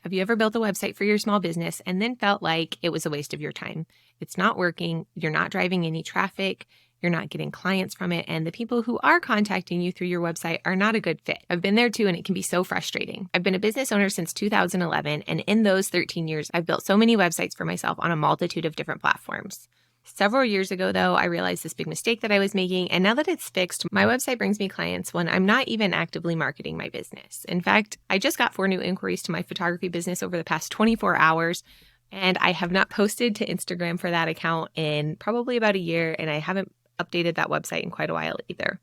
Have you ever built a website for your small business and then felt like it was a waste of your time? It's not working, you're not driving any traffic, you're not getting clients from it, and the people who are contacting you through your website are not a good fit. I've been there too, and it can be so frustrating. I've been a business owner since 2011, and in those 13 years, I've built so many websites for myself on a multitude of different platforms. Several years ago, though, I realized this big mistake that I was making, and now that it's fixed, my website brings me clients when I'm not even actively marketing my business. In fact, I just got 4 new inquiries to my photography business over the past 24 hours, and I have not posted to Instagram for that account in probably about a year, and I haven't updated that website in quite a while either.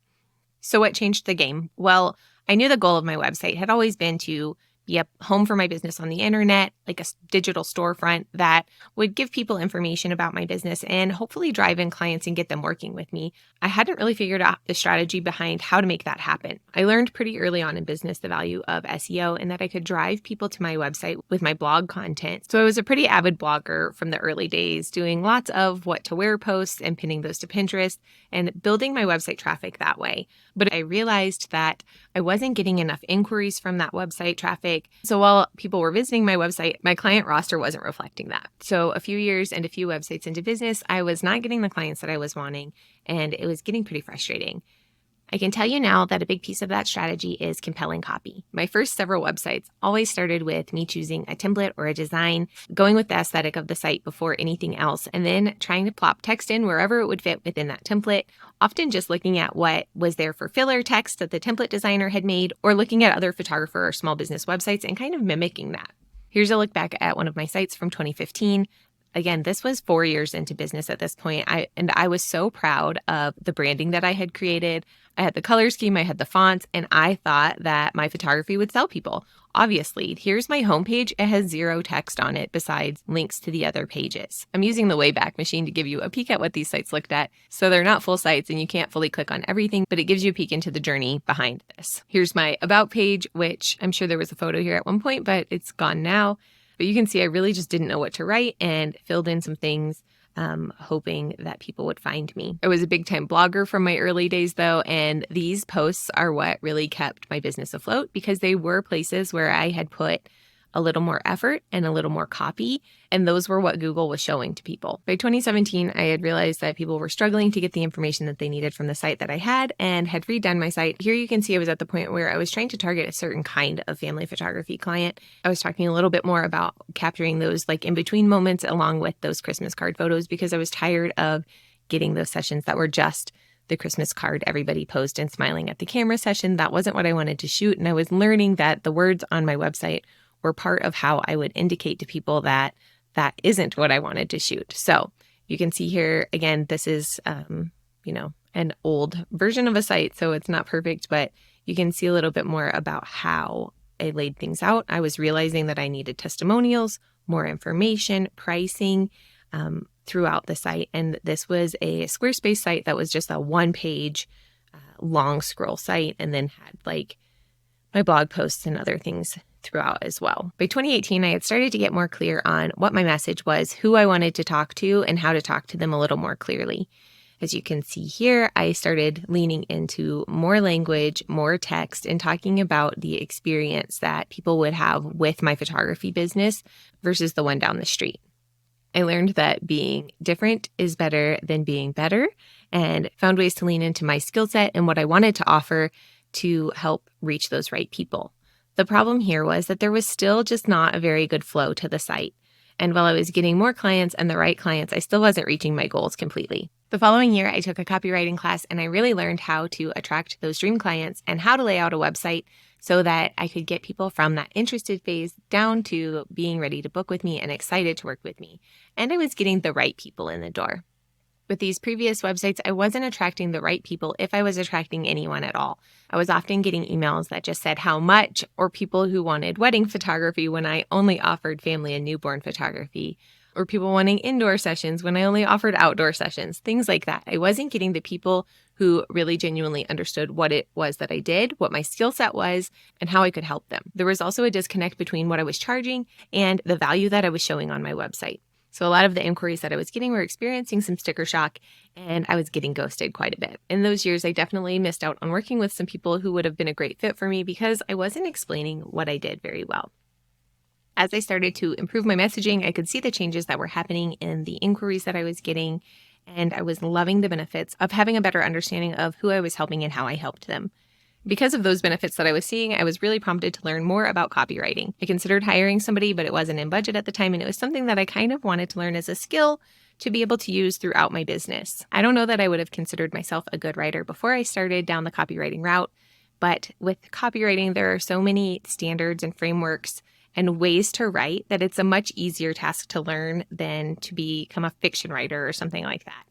So what changed the game? Well, I knew the goal of my website had always been to be a home for my business on the internet, like a digital storefront that would give people information about my business and hopefully drive in clients and get them working with me. I hadn't really figured out the strategy behind how to make that happen. I learned pretty early on in business the value of SEO and that I could drive people to my website with my blog content. So I was a pretty avid blogger from the early days, doing lots of what to wear posts and pinning those to Pinterest and building my website traffic that way. But I realized that I wasn't getting enough inquiries from that website traffic. So while people were visiting my website, my client roster wasn't reflecting that. So a few years and a few websites into business, I was not getting the clients that I was wanting, and it was getting pretty frustrating. I can tell you now that a big piece of that strategy is compelling copy. My first several websites always started with me choosing a template or a design, going with the aesthetic of the site before anything else, and then trying to plop text in wherever it would fit within that template, often just looking at what was there for filler text that the template designer had made, or looking at other photographer or small business websites and kind of mimicking that. Here's a look back at one of my sites from 2015. Again, this was 4 years into business at this point. I was so proud of the branding that I had created. I had the color scheme, I had the fonts, and I thought that my photography would sell people. Obviously, here's my homepage. It has 0 text on it besides links to the other pages. I'm using the Wayback Machine to give you a peek at what these sites looked at. So they're not full sites and you can't fully click on everything, but it gives you a peek into the journey behind this. Here's my About page, which I'm sure there was a photo here at one point, but it's gone now. But you can see I really just didn't know what to write and filled in some things, hoping that people would find me. I was a big time blogger from my early days though, and these posts are what really kept my business afloat because they were places where I had put a little more effort and a little more copy, and those were what Google was showing to people. By 2017, I had realized that people were struggling to get the information that they needed from the site that I had and had redone my site. Here you can see I was at the point where I was trying to target a certain kind of family photography client. I was talking a little bit more about capturing those like in-between moments along with those Christmas card photos because I was tired of getting those sessions that were just the Christmas card, everybody posed and smiling at the camera session. That wasn't what I wanted to shoot, and I was learning that the words on my website were part of how I would indicate to people that that isn't what I wanted to shoot. So you can see here, again, this is, an old version of a site, so it's not perfect, but you can see a little bit more about how I laid things out. I was realizing that I needed testimonials, more information, pricing throughout the site. And this was a Squarespace site that was just a 1-page long scroll site and then had like my blog posts and other things throughout as well. By 2018, I had started to get more clear on what my message was, who I wanted to talk to, and how to talk to them a little more clearly. As you can see here, I started leaning into more language, more text, and talking about the experience that people would have with my photography business versus the one down the street. I learned that being different is better than being better, and found ways to lean into my skill set and what I wanted to offer to help reach those right people. The problem here was that there was still just not a very good flow to the site. And while I was getting more clients and the right clients, I still wasn't reaching my goals completely. The following year, I took a copywriting class and I really learned how to attract those dream clients and how to lay out a website so that I could get people from that interested phase down to being ready to book with me and excited to work with me. And I was getting the right people in the door. With these previous websites, I wasn't attracting the right people if I was attracting anyone at all. I was often getting emails that just said how much, or people who wanted wedding photography when I only offered family and newborn photography, or people wanting indoor sessions when I only offered outdoor sessions, things like that. I wasn't getting the people who really genuinely understood what it was that I did, what my skill set was, and how I could help them. There was also a disconnect between what I was charging and the value that I was showing on my website. So a lot of the inquiries that I was getting were experiencing some sticker shock, and I was getting ghosted quite a bit. In those years, I definitely missed out on working with some people who would have been a great fit for me because I wasn't explaining what I did very well. As I started to improve my messaging, I could see the changes that were happening in the inquiries that I was getting, and I was loving the benefits of having a better understanding of who I was helping and how I helped them. Because of those benefits that I was seeing, I was really prompted to learn more about copywriting. I considered hiring somebody, but it wasn't in budget at the time, and it was something that I kind of wanted to learn as a skill to be able to use throughout my business. I don't know that I would have considered myself a good writer before I started down the copywriting route, but with copywriting, there are so many standards and frameworks and ways to write that it's a much easier task to learn than to become a fiction writer or something like that.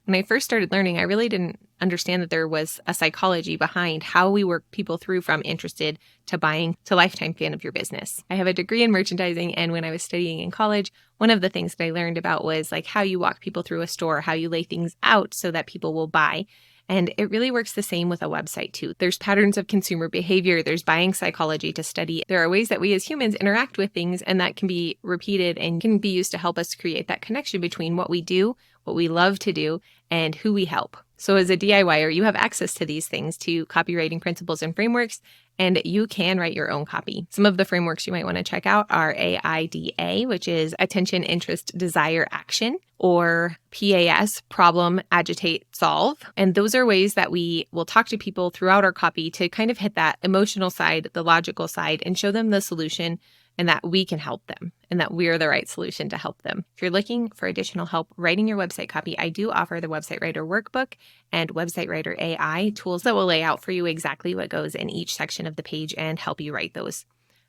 When I first started learning, I really didn't understand that there was a psychology behind how we work people through from interested to buying to lifetime fan of your business. I have a degree in merchandising, and when I was studying in college, one of the things that I learned about was like how you walk people through a store, how you lay things out so that people will buy. And it really works the same with a website too. There's patterns of consumer behavior, there's buying psychology to study. There are ways that we as humans interact with things, and that can be repeated and can be used to help us create that connection between what we do, what we love to do, and who we help. So as a DIYer, you have access to these things, to copywriting principles and frameworks, and you can write your own copy. Some of the frameworks you might want to check out are AIDA, which is attention, interest, desire, action, or PAS, problem, agitate, solve. And those are ways that we will talk to people throughout our copy to kind of hit that emotional side, the logical side, and show them the solution and that we can help them and that we're the right solution to help them. If you're looking for additional help writing your website copy, I do offer the Website Writer Workbook and Website Writer AI tools that will lay out for you exactly what goes in each section of the page and help you write those.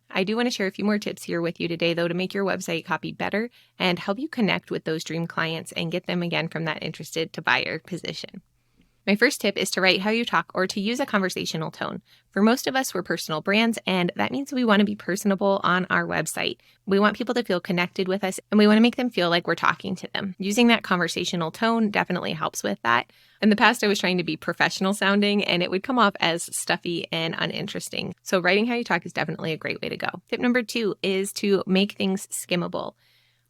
I do want to share a few more tips here with you today, though, to make your website copy better and help you connect with those dream clients and get them again from that interested to buyer position. My first tip is to write how you talk or to use a conversational tone. For most of us, we're personal brands, and that means we want to be personable on our website. We want people to feel connected with us, and we want to make them feel like we're talking to them. Using that conversational tone definitely helps with that. In the past, I was trying to be professional sounding, and it would come off as stuffy and uninteresting. So writing how you talk is definitely a great way to go. Tip number 2 is to make things skimmable.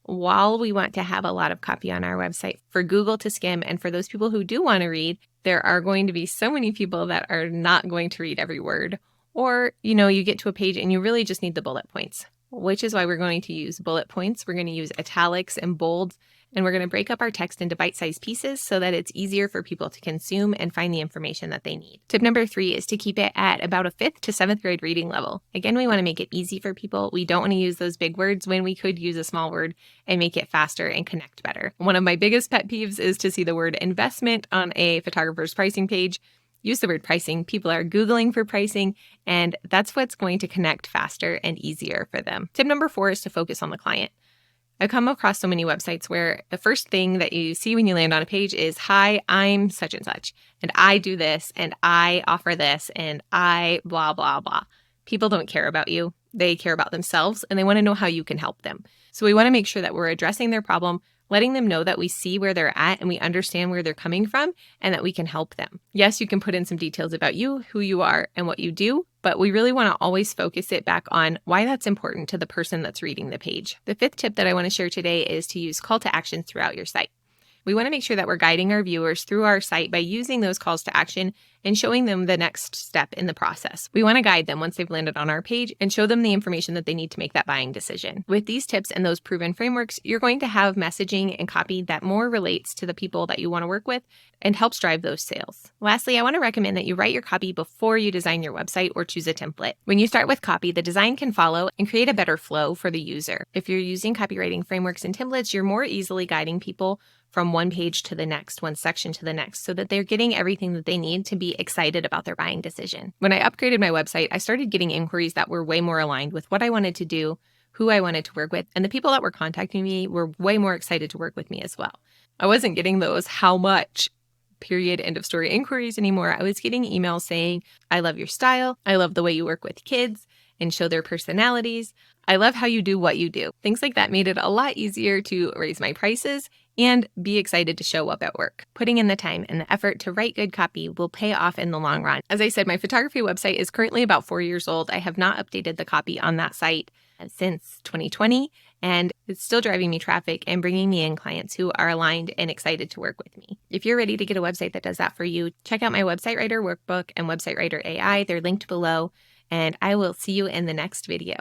While we want to have a lot of copy on our website for Google to skim, and for those people who do want to read, there are going to be so many people that are not going to read every word. Or, you get to a page and you really just need the bullet points, which is why we're going to use bullet points. We're going to use italics and bolds, and we're going to break up our text into bite-sized pieces so that it's easier for people to consume and find the information that they need. Tip number 3 is to keep it at about a 5th to 7th grade reading level. Again, we want to make it easy for people. We don't want to use those big words when we could use a small word and make it faster and connect better. One of my biggest pet peeves is to see the word investment on a photographer's pricing page. Use the word pricing. People are Googling for pricing, and that's what's going to connect faster and easier for them. Tip number 4 is to focus on the client. I've come across so many websites where the first thing that you see when you land on a page is, hi, I'm such and such, and I do this, and I offer this, and I blah, blah, blah. People don't care about you. They care about themselves, and they want to know how you can help them. So we want to make sure that we're addressing their problem, letting them know that we see where they're at and we understand where they're coming from and that we can help them. Yes, you can put in some details about you, who you are, and what you do, but we really want to always focus it back on why that's important to the person that's reading the page. The 5th tip that I want to share today is to use call to action throughout your site. We want to make sure that we're guiding our viewers through our site by using those calls to action and showing them the next step in the process. We want to guide them once they've landed on our page and show them the information that they need to make that buying decision. With these tips and those proven frameworks, you're going to have messaging and copy that more relates to the people that you want to work with and helps drive those sales. Lastly, I want to recommend that you write your copy before you design your website or choose a template. When you start with copy, the design can follow and create a better flow for the user. If you're using copywriting frameworks and templates, you're more easily guiding people from one page to the next, one section to the next, so that they're getting everything that they need to be excited about their buying decision. When I upgraded my website, I started getting inquiries that were way more aligned with what I wanted to do, who I wanted to work with, and the people that were contacting me were way more excited to work with me as well. I wasn't getting those how much period end of story inquiries anymore. I was getting emails saying, I love your style. I love the way you work with kids and show their personalities. I love how you do what you do. Things like that made it a lot easier to raise my prices and be excited to show up at work. Putting in the time and the effort to write good copy will pay off in the long run. As I said, my photography website is currently about 4 years old. I have not updated the copy on that site since 2020, and it's still driving me traffic and bringing me in clients who are aligned and excited to work with me. If you're ready to get a website that does that for you, check out my Website Writer Workbook and Website Writer AI. They're linked below, and I will see you in the next video.